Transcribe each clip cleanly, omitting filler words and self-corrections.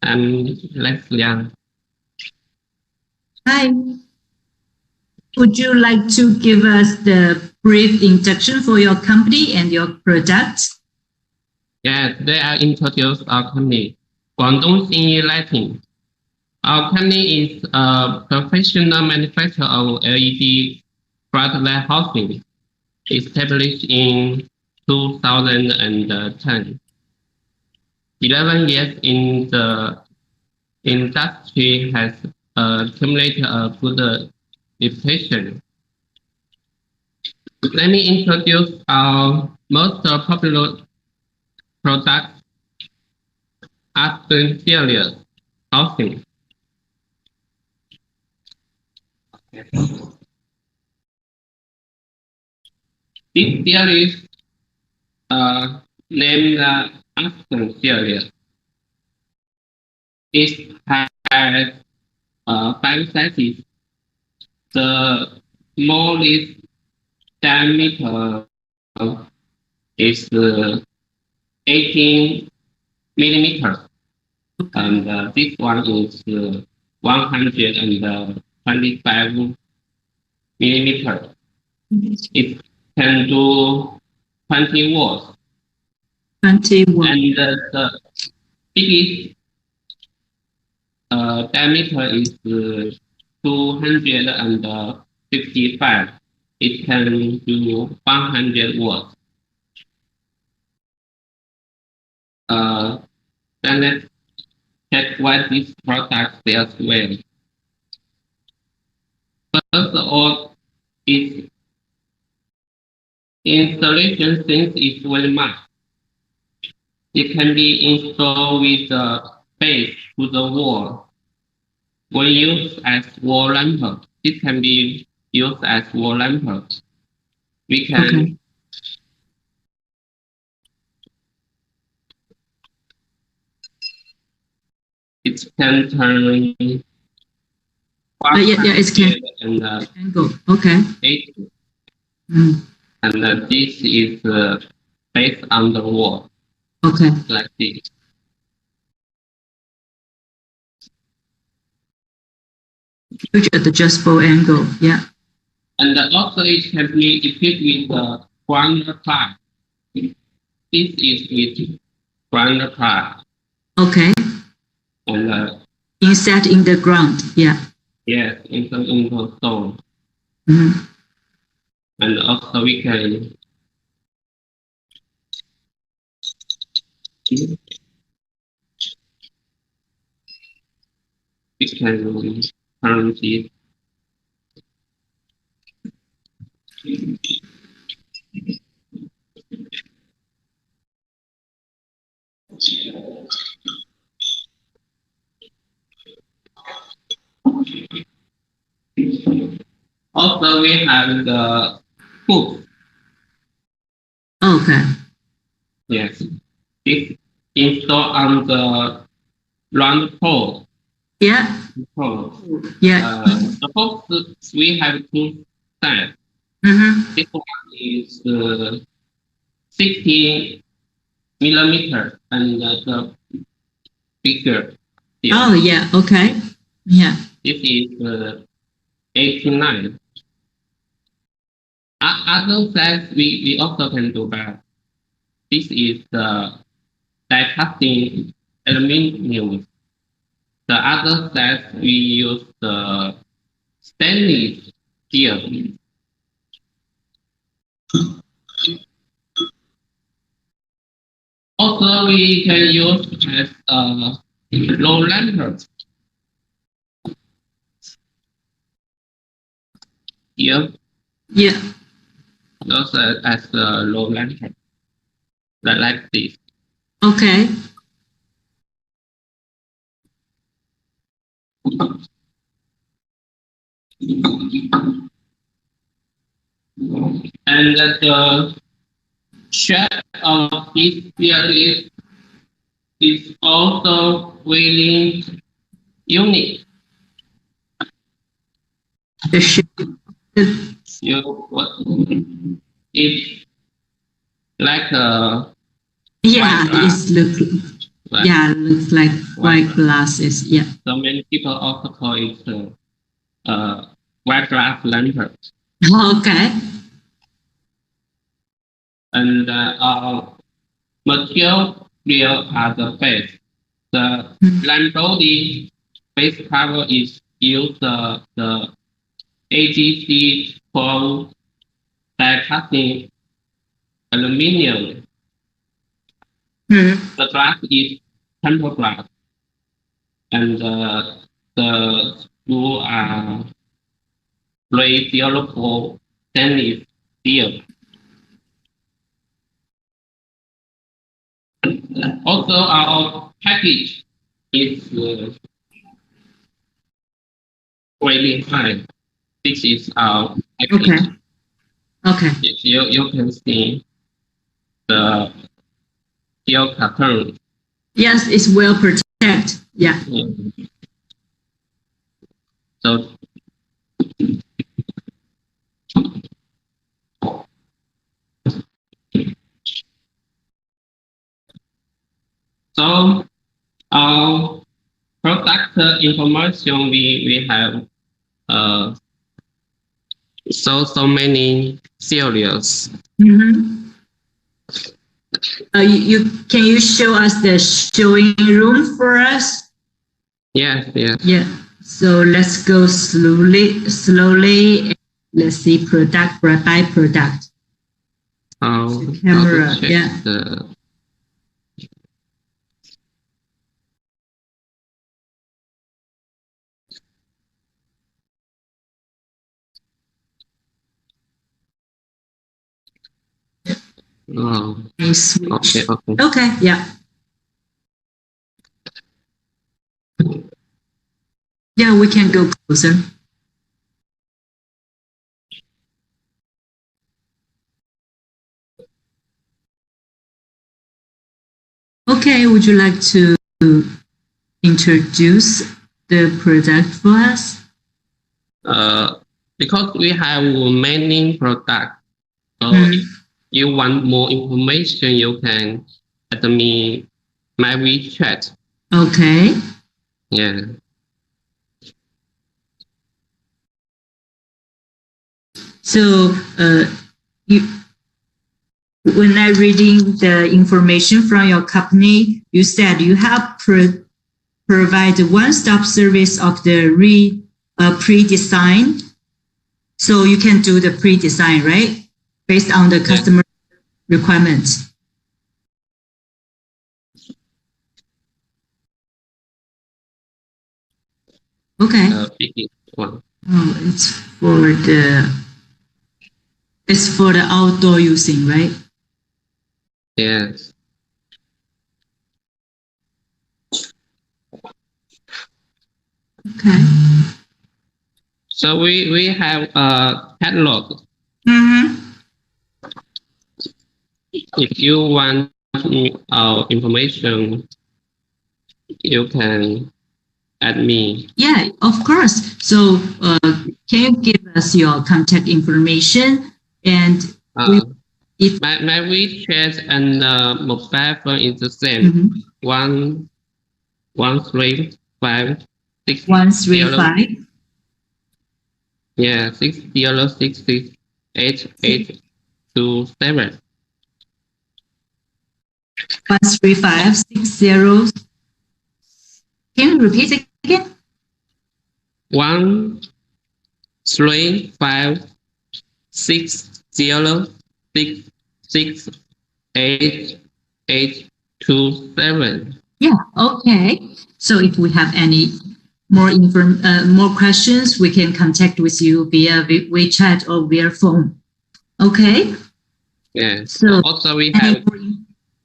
I'm Lex Liang. Hi. Would you like to give us the brief introduction for your company and your product? Yeah, today I introduce our company, Guangdong Xinyi Lighting. Our company is a professional manufacturer of LED floodlight housing, established in 2010. 11 years in the industry has accumulated a good reputation. Let me introduce our most popular product, Factorytour housing. This series named the Aspen series. It has 5 sizes. The smallest diameter is 18 millimeters, and this one is 125 millimeters. It can do 20 watts. 20 watts. And the biggest diameter is 255. It can do 100 watts. Then let's check what this product sells well. First of all, its installation since it's very much. It can be installed with a base to the wall. When used as wall lamp, it can be used as wall lamp. We can it can turn it can and angle. Okay. 80. And this is based on the wall. Okay. Like this. Huge adjustable angle. Yeah. And also it can be equipped with the ground plug. This is with ground plug. Okay. And inside in the ground. Yeah. Yes, into stone. And also we can turn this. Also, we have the hook. Okay. Yes, it's installed on the round pole. Yeah. Pole. Yeah. The hooks we have 2 sides. This one is 60 millimeters, and the bigger. Oh yeah. Okay. Yeah. This is 89. Other sides we also can do that. This is the die casting aluminum. The other side we use the stainless steel. Also, we can use as low lantern. Here. Yeah. Also as a low lantern. Like this. Okay. And the shape of this series is also really unique. The shape. It's like a it's look Yeah, looks like white glasses. Yeah. So many people also call it white glass lantern. Okay. And our material are the base. The land body base cover is used the AGC from die-casting aluminum. The glass is tempered glass, and the screw are radiological stainless steel. Also, our package is really high. This is our package. Okay. Okay. You can see the steel pattern. Yes, it's well protected. Yeah. So our product information we have so many series. Can you show us the showing room for us? Yes. Yeah. So let's go slowly. Let's see product by product. The camera. Yeah. Oh. Okay. Yeah. Yeah, we can go closer. Okay, would you like to introduce the product for us? Because we have many products, so if you want more information, you can add me my WeChat. Okay. Yeah. So when I reading the information from your company, you said you have provide one-stop service of the pre-design. So you can do the pre-design, right? Based on the customer requirements. Okay. One. Oh, it's for the outdoor using, right? Yes. Okay. So we have a catalog. If you want our information, you can add me. Yeah, of course. So can you give us your contact information? And my WeChat and mobile phone is the same. 135 135. Yeah, 60668827. 13560. Can you repeat it again? 13560668827. Yeah. Okay. So if we have any more questions, we can contact with you via WeChat or via phone. Okay. Yeah. So also we have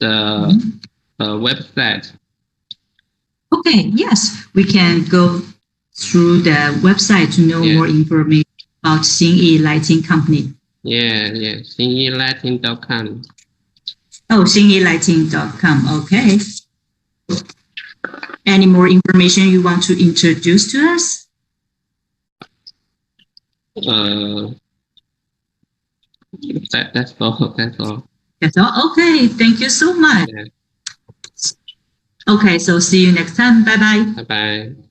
the website. Okay. Yes, we can go through the website to know more information about Xinyi Lighting Company. Yeah. XinyiLighting.com. Oh, XinyiLighting.com. Okay. Any more information you want to introduce to us? That's all. That's all. Okay. Thank you so much. Yeah. Okay, so see you next time. Bye bye. Bye bye.